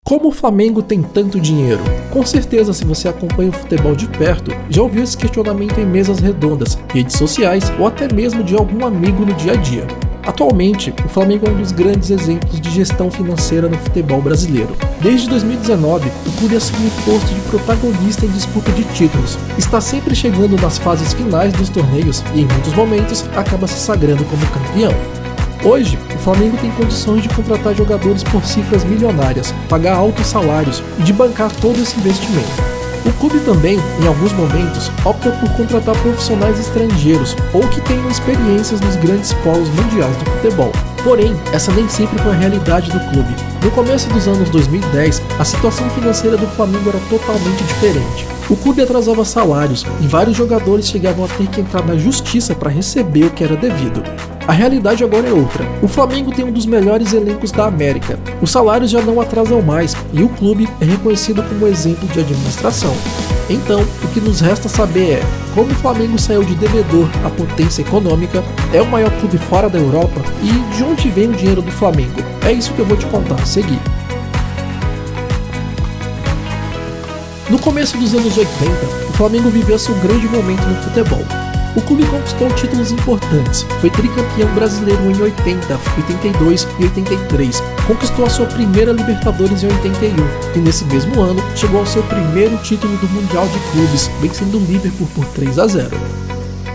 Como o Flamengo tem tanto dinheiro? Com certeza, se você acompanha o futebol de perto, já ouviu esse questionamento em mesas redondas, redes sociais ou até mesmo de algum amigo no dia a dia. Atualmente, o Flamengo é um dos grandes exemplos de gestão financeira no futebol brasileiro. Desde 2019, o clube assumiu o posto de protagonista em disputa de títulos, está sempre chegando nas fases finais dos torneios e, em muitos momentos, acaba se sagrando como campeão. Hoje, o Flamengo tem condições de contratar jogadores por cifras milionárias, pagar altos salários e de bancar todo esse investimento. O clube também, em alguns momentos, opta por contratar profissionais estrangeiros ou que tenham experiências nos grandes polos mundiais do futebol. Porém, essa nem sempre foi a realidade do clube. No começo dos anos 2010, a situação financeira do Flamengo era totalmente diferente. O clube atrasava salários e vários jogadores chegavam a ter que entrar na justiça para receber o que era devido. A realidade agora é outra. O Flamengo tem um dos melhores elencos da América. Os salários já não atrasam mais e o clube é reconhecido como exemplo de administração. Então, o que nos resta saber é como o Flamengo saiu de devedor à potência econômica, é o maior clube fora da Europa e de onde vem o dinheiro do Flamengo. É isso que eu vou te contar a seguir. No começo dos anos 80, o Flamengo viveu seu grande momento no futebol. O clube conquistou títulos importantes, foi tricampeão brasileiro em 80, 82 e 83, conquistou a sua primeira Libertadores em 81 e nesse mesmo ano chegou ao seu primeiro título do Mundial de Clubes, vencendo o Liverpool por 3-0.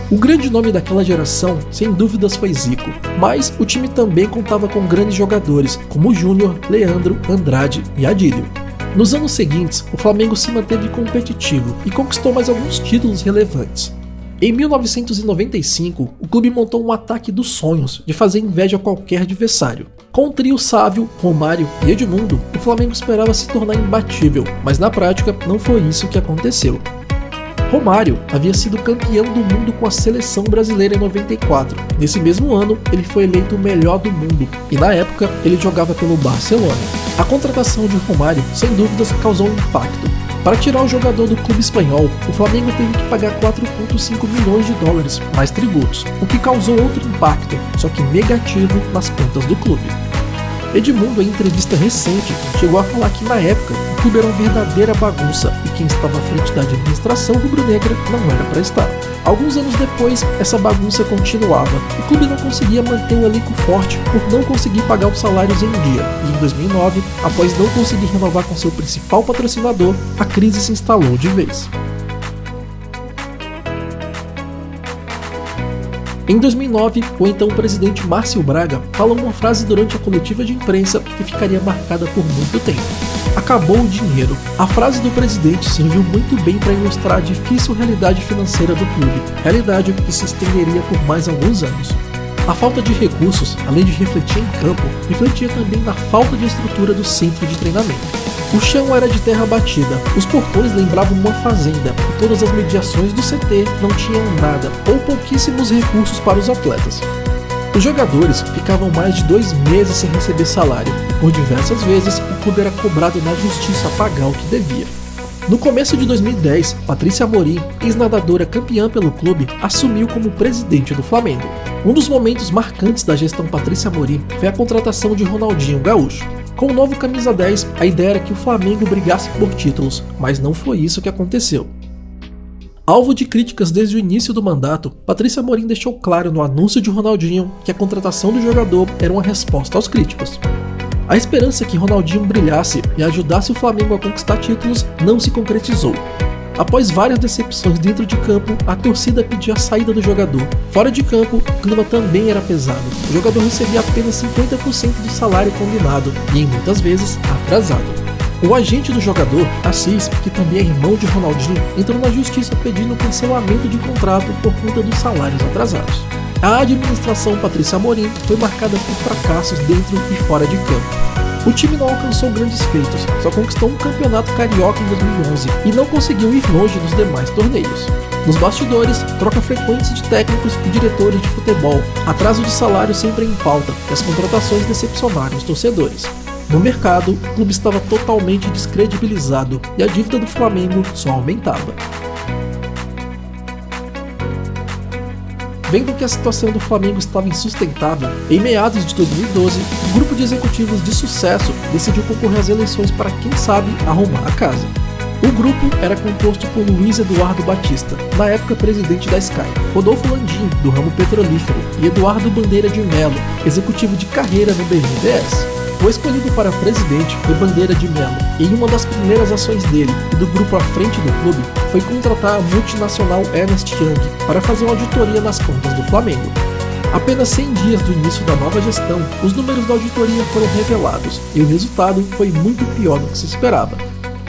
O grande nome daquela geração, sem dúvidas, foi Zico, mas o time também contava com grandes jogadores como Júnior, Leandro, Andrade e Adílio. Nos anos seguintes, o Flamengo se manteve competitivo e conquistou mais alguns títulos relevantes. Em 1995, o clube montou um ataque dos sonhos de fazer inveja a qualquer adversário. Com o trio Sávio, Romário e Edmundo, o Flamengo esperava se tornar imbatível, mas na prática não foi isso que aconteceu. Romário havia sido campeão do mundo com a seleção brasileira em 94. Nesse mesmo ano, ele foi eleito o melhor do mundo e na época ele jogava pelo Barcelona. A contratação de Romário, sem dúvidas, causou um impacto. Para tirar o jogador do clube espanhol, o Flamengo teve que pagar 4,5 milhões de dólares mais tributos, o que causou outro impacto, só que negativo nas contas do clube. Edmundo, em entrevista recente, chegou a falar que na época o clube era uma verdadeira bagunça e quem estava à frente da administração rubro-negra não era para estar. Alguns anos depois, essa bagunça continuava. O clube não conseguia manter um elenco forte por não conseguir pagar os salários em dia. E em 2009, após não conseguir renovar com seu principal patrocinador, a crise se instalou de vez. Em 2009, o então presidente Márcio Braga falou uma frase durante a coletiva de imprensa que ficaria marcada por muito tempo. Acabou o dinheiro. A frase do presidente serviu muito bem para ilustrar a difícil realidade financeira do clube, realidade que se estenderia por mais alguns anos. A falta de recursos, além de refletir em campo, refletia também na falta de estrutura do centro de treinamento. O chão era de terra batida, os portões lembravam uma fazenda e todas as mediações do CT não tinham nada ou pouquíssimos recursos para os atletas. Os jogadores ficavam mais de 2 meses sem receber salário e por diversas vezes o clube era cobrado na justiça a pagar o que devia. No começo de 2010, Patrícia Amorim, ex-nadadora campeã pelo clube, assumiu como presidente do Flamengo. Um dos momentos marcantes da gestão Patrícia Amorim foi a contratação de Ronaldinho Gaúcho. Com o novo camisa 10, a ideia era que o Flamengo brigasse por títulos, mas não foi isso que aconteceu. Alvo de críticas desde o início do mandato, Patrícia Amorim deixou claro no anúncio de Ronaldinho que a contratação do jogador era uma resposta aos críticos. A esperança que Ronaldinho brilhasse e ajudasse o Flamengo a conquistar títulos não se concretizou. Após várias decepções dentro de campo, a torcida pedia a saída do jogador. Fora de campo, o clima também era pesado. O jogador recebia apenas 50% do salário combinado e, em muitas vezes, atrasado. O agente do jogador, Assis, que também é irmão de Ronaldinho, entrou na justiça pedindo cancelamento de contrato por conta dos salários atrasados. A administração Patrícia Amorim foi marcada por fracassos dentro e fora de campo. O time não alcançou grandes feitos, só conquistou um campeonato carioca em 2011 e não conseguiu ir longe nos demais torneios. Nos bastidores, troca frequente de técnicos e diretores de futebol, atraso de salário sempre em pauta e as contratações decepcionaram os torcedores. No mercado, o clube estava totalmente descredibilizado e a dívida do Flamengo só aumentava. Vendo que a situação do Flamengo estava insustentável, em meados de 2012, um grupo de executivos de sucesso decidiu concorrer às eleições para, quem sabe, arrumar a casa. O grupo era composto por Luiz Eduardo Batista, na época presidente da Sky, Rodolfo Landim, do ramo petrolífero, e Eduardo Bandeira de Mello, executivo de carreira no BNDES. O escolhido para presidente foi Bandeira de Mello, e uma das primeiras ações dele e do grupo à frente do clube foi contratar a multinacional Ernst Young para fazer uma auditoria nas contas do Flamengo. Apenas 100 dias do início da nova gestão, os números da auditoria foram revelados e o resultado foi muito pior do que se esperava.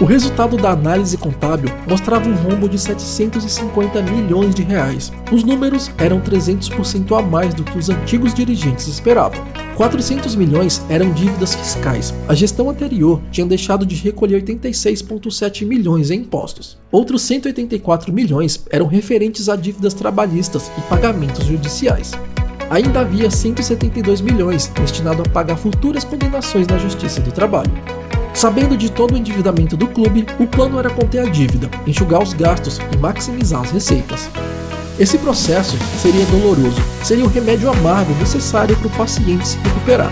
O resultado da análise contábil mostrava um rombo de 750 milhões de reais. Os números eram 300% a mais do que os antigos dirigentes esperavam. 400 milhões eram dívidas fiscais. A gestão anterior tinha deixado de recolher 86,7 milhões em impostos. Outros 184 milhões eram referentes a dívidas trabalhistas e pagamentos judiciais. Ainda havia 172 milhões destinado a pagar futuras condenações na Justiça do Trabalho. Sabendo de todo o endividamento do clube, o plano era conter a dívida, enxugar os gastos e maximizar as receitas. Esse processo seria doloroso, seria o remédio amargo necessário para o paciente se recuperar.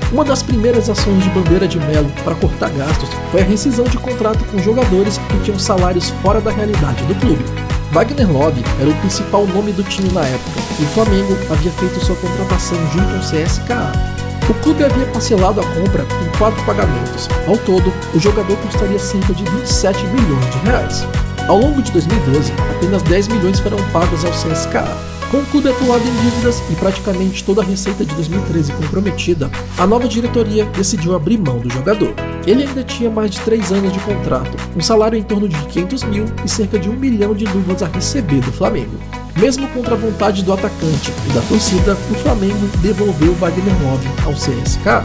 Uma das primeiras ações de Bandeira de Mello para cortar gastos foi a rescisão de contrato com jogadores que tinham salários fora da realidade do clube. Wagner Love era o principal nome do time na época, e o Flamengo havia feito sua contratação junto ao CSKA. O clube havia parcelado a compra em 4 pagamentos. Ao todo, o jogador custaria cerca de 27 milhões de reais. Ao longo de 2012, apenas 10 milhões foram pagos ao CSKA. Com o clube atolado em dívidas e praticamente toda a receita de 2013 comprometida, a nova diretoria decidiu abrir mão do jogador. Ele ainda tinha mais de 3 anos de contrato, um salário em torno de 500 mil e cerca de 1 milhão de luvas a receber do Flamengo. Mesmo contra a vontade do atacante e da torcida, o Flamengo devolveu Wagner Love ao CSKA.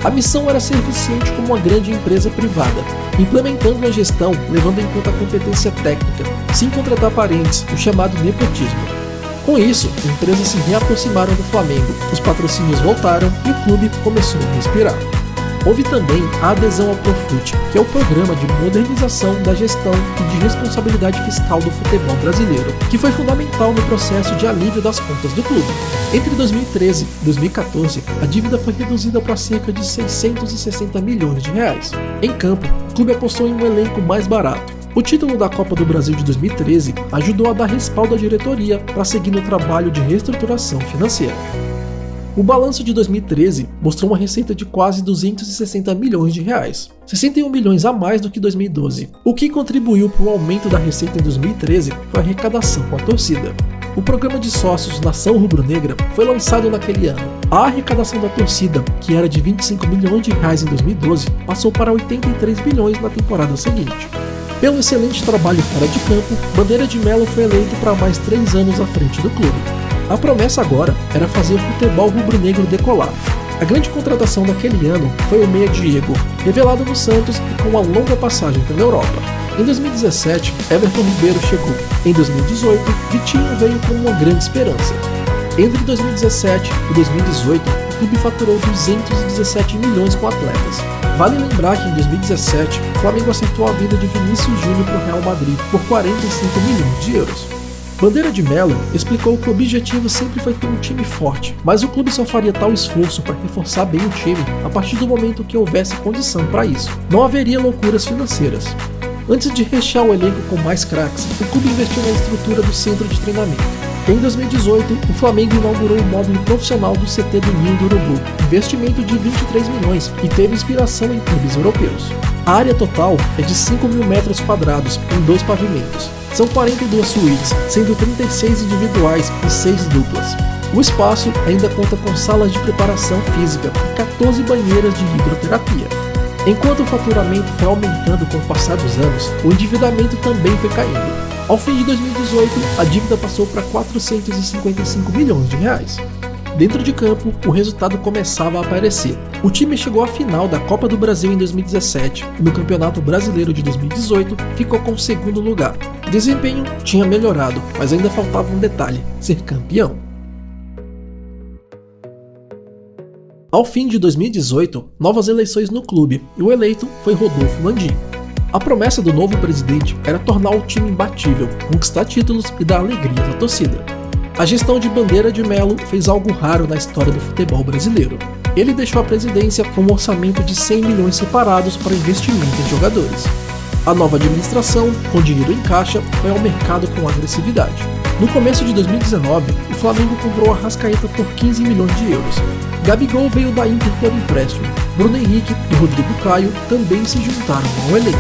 A missão era ser eficiente como uma grande empresa privada, implementando uma gestão levando em conta a competência técnica, sem contratar parentes, o chamado nepotismo. Com isso, empresas se reaproximaram do Flamengo, os patrocínios voltaram e o clube começou a respirar. Houve também a adesão ao Profut, que é o programa de modernização da gestão e de responsabilidade fiscal do futebol brasileiro, que foi fundamental no processo de alívio das contas do clube. Entre 2013 e 2014, a dívida foi reduzida para cerca de 660 milhões de reais. Em campo, o clube apostou em um elenco mais barato. O título da Copa do Brasil de 2013 ajudou a dar respaldo à diretoria para seguir no trabalho de reestruturação financeira. O balanço de 2013 mostrou uma receita de quase 260 milhões de reais, 61 milhões a mais do que 2012. O que contribuiu para o aumento da receita em 2013 foi a arrecadação com a torcida. O programa de sócios Nação Rubro-Negra foi lançado naquele ano. A arrecadação da torcida, que era de 25 milhões de reais em 2012, passou para 83 milhões na temporada seguinte. Pelo excelente trabalho fora de campo, Bandeira de Mello foi eleito para mais 3 anos à frente do clube. A promessa agora era fazer o futebol rubro-negro decolar. A grande contratação daquele ano foi o meia Diego, revelado no Santos e com uma longa passagem pela Europa. Em 2017, Everton Ribeiro chegou. Em 2018, Vitinho veio como uma grande esperança. Entre 2017 e 2018, o clube faturou 217 milhões com atletas. Vale lembrar que em 2017, o Flamengo aceitou a vinda de Vinícius Júnior para o Real Madrid por 45 milhões de euros. Bandeira de Mello explicou que o objetivo sempre foi ter um time forte, mas o clube só faria tal esforço para reforçar bem o time a partir do momento que houvesse condição para isso. Não haveria loucuras financeiras. Antes de rechear o elenco com mais craques, o clube investiu na estrutura do centro de treinamento. Em 2018, o Flamengo inaugurou o módulo profissional do CT do Ninho do Urubu, investimento de 23 milhões e teve inspiração em clubes europeus. A área total é de 5 mil metros quadrados em 2 pavimentos. São 42 suítes, sendo 36 individuais e 6 duplas. O espaço ainda conta com salas de preparação física e 14 banheiras de hidroterapia. Enquanto o faturamento foi aumentando com o passar dos anos, o endividamento também foi caindo. Ao fim de 2018, a dívida passou para 455 milhões de reais. Dentro de campo, o resultado começava a aparecer. O time chegou à final da Copa do Brasil em 2017 e no Campeonato Brasileiro de 2018 ficou com o 2º lugar. O desempenho tinha melhorado, mas ainda faltava um detalhe: ser campeão. Ao fim de 2018, novas eleições no clube e o eleito foi Rodolfo Landim. A promessa do novo presidente era tornar o time imbatível, conquistar títulos e dar alegria à torcida. A gestão de Bandeira de Melo fez algo raro na história do futebol brasileiro. Ele deixou a presidência com um orçamento de 100 milhões separados para investimento em jogadores. A nova administração, com dinheiro em caixa, foi ao mercado com agressividade. No começo de 2019, o Flamengo comprou Arrascaeta por 15 milhões de euros. Gabigol veio da Inter por empréstimo. Bruno Henrique e Rodrigo Caio também se juntaram ao elenco.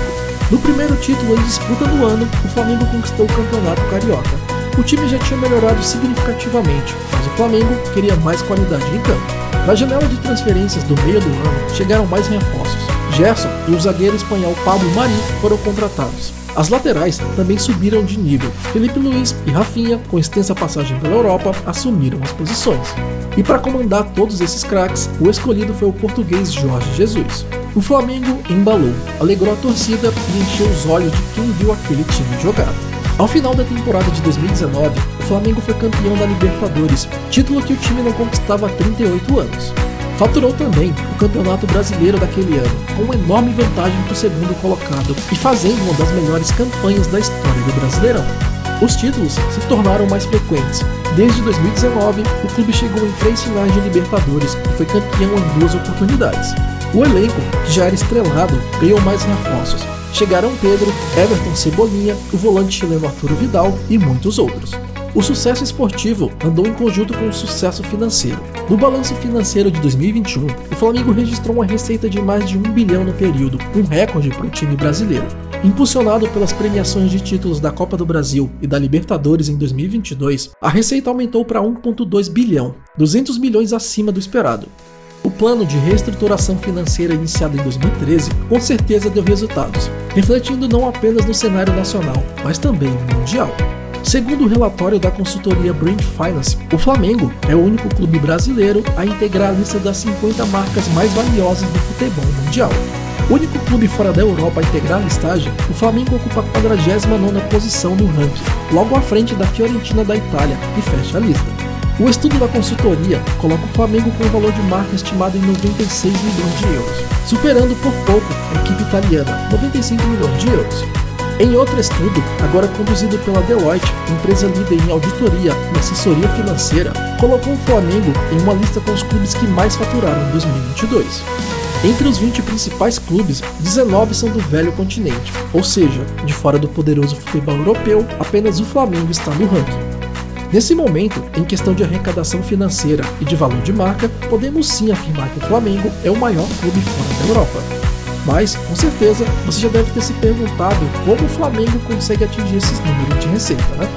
No primeiro título em disputa do ano, o Flamengo conquistou o Campeonato Carioca. O time já tinha melhorado significativamente, mas o Flamengo queria mais qualidade em campo. Na janela de transferências do meio do ano, chegaram mais reforços. Gerson e o zagueiro espanhol Pablo Mari foram contratados. As laterais também subiram de nível. Felipe Luiz e Rafinha, com extensa passagem pela Europa, assumiram as posições. E para comandar todos esses craques, o escolhido foi o português Jorge Jesus. O Flamengo embalou, alegrou a torcida e encheu os olhos de quem viu aquele time jogar. Ao final da temporada de 2019, o Flamengo foi campeão da Libertadores, título que o time não conquistava há 38 anos. Faturou também o Campeonato Brasileiro daquele ano, com uma enorme vantagem para o segundo colocado e fazendo uma das melhores campanhas da história do Brasileirão. Os títulos se tornaram mais frequentes. Desde 2019, o clube chegou em 3 finais de Libertadores e foi campeão em 2 oportunidades. O elenco, que já era estrelado, ganhou mais reforços. Chegaram Pedro, Everton Cebolinha, o volante chileno Arturo Vidal e muitos outros. O sucesso esportivo andou em conjunto com o sucesso financeiro. No balanço financeiro de 2021, o Flamengo registrou uma receita de mais de 1 bilhão no período, um recorde para o time brasileiro. Impulsionado pelas premiações de títulos da Copa do Brasil e da Libertadores em 2022, a receita aumentou para 1,2 bilhão, 200 milhões acima do esperado. O plano de reestruturação financeira iniciado em 2013 com certeza deu resultados, refletindo não apenas no cenário nacional, mas também mundial. Segundo o relatório da consultoria Brand Finance, o Flamengo é o único clube brasileiro a integrar a lista das 50 marcas mais valiosas do futebol mundial. O único clube fora da Europa a integrar a listagem, o Flamengo ocupa a 49ª posição no ranking, logo à frente da Fiorentina da Itália, que fecha a lista. O estudo da consultoria coloca o Flamengo com um valor de marca estimado em 96 milhões de euros, superando por pouco a equipe italiana, 95 milhões de euros. Em outro estudo, agora conduzido pela Deloitte, empresa líder em auditoria e assessoria financeira, colocou o Flamengo em uma lista com os clubes que mais faturaram em 2022. Entre os 20 principais clubes, 19 são do velho continente, ou seja, de fora do poderoso futebol europeu, apenas o Flamengo está no ranking. Nesse momento, em questão de arrecadação financeira e de valor de marca, podemos sim afirmar que o Flamengo é o maior clube fora da Europa. Mas, com certeza, você já deve ter se perguntado como o Flamengo consegue atingir esses números de receita, né?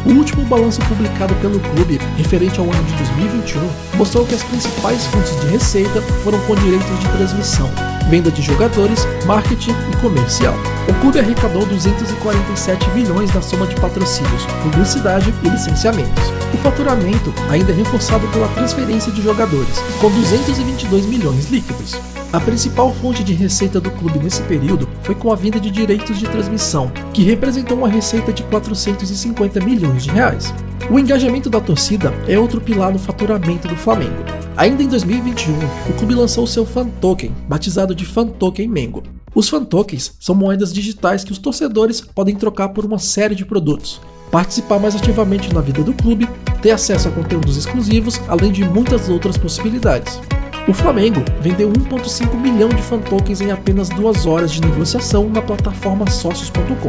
O último balanço publicado pelo clube, referente ao ano de 2021, mostrou que as principais fontes de receita foram com direitos de transmissão, venda de jogadores, marketing e comercial. O clube arrecadou 247 milhões na soma de patrocínios, publicidade e licenciamentos. O faturamento ainda é reforçado pela transferência de jogadores, com 222 milhões líquidos. A principal fonte de receita do clube nesse período foi com a venda de direitos de transmissão, que representou uma receita de 450 milhões de reais. O engajamento da torcida é outro pilar no faturamento do Flamengo. Ainda em 2021, o clube lançou seu Fan Token, batizado de Fan Token Mengo. Os Fan Tokens são moedas digitais que os torcedores podem trocar por uma série de produtos, participar mais ativamente na vida do clube, ter acesso a conteúdos exclusivos, além de muitas outras possibilidades. O Flamengo vendeu 1,5 milhão de Fan Tokens em apenas 2 horas de negociação na plataforma Sócios.com.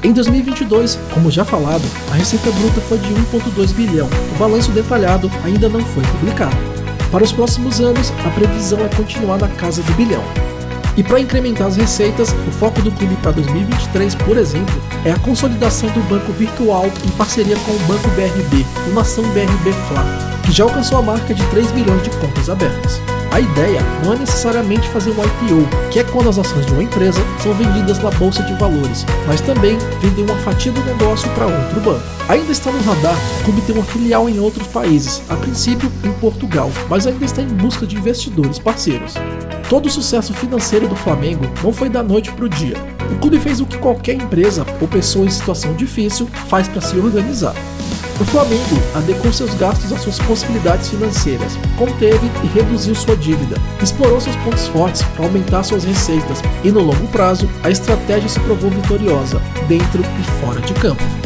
Em 2022, como já falado, a receita bruta foi de 1,2 bilhão. O balanço detalhado ainda não foi publicado. Para os próximos anos, a previsão é continuar na casa do bilhão. E para incrementar as receitas, o foco do clube para 2023, por exemplo, é a consolidação do banco virtual em parceria com o Banco BRB, o Nação BRB Fla, que já alcançou a marca de 3 milhões de contas abertas. A ideia não é necessariamente fazer um IPO, que é quando as ações de uma empresa são vendidas na bolsa de valores, mas também vender uma fatia do negócio para outro banco. Ainda está no radar, o clube tem uma filial em outros países, a princípio em Portugal, mas ainda está em busca de investidores parceiros. Todo o sucesso financeiro do Flamengo não foi da noite para o dia. O clube fez o que qualquer empresa ou pessoa em situação difícil faz para se organizar. No Flamengo, adequou seus gastos às suas possibilidades financeiras, conteve e reduziu sua dívida, explorou seus pontos fortes para aumentar suas receitas e, no longo prazo, a estratégia se provou vitoriosa, dentro e fora de campo.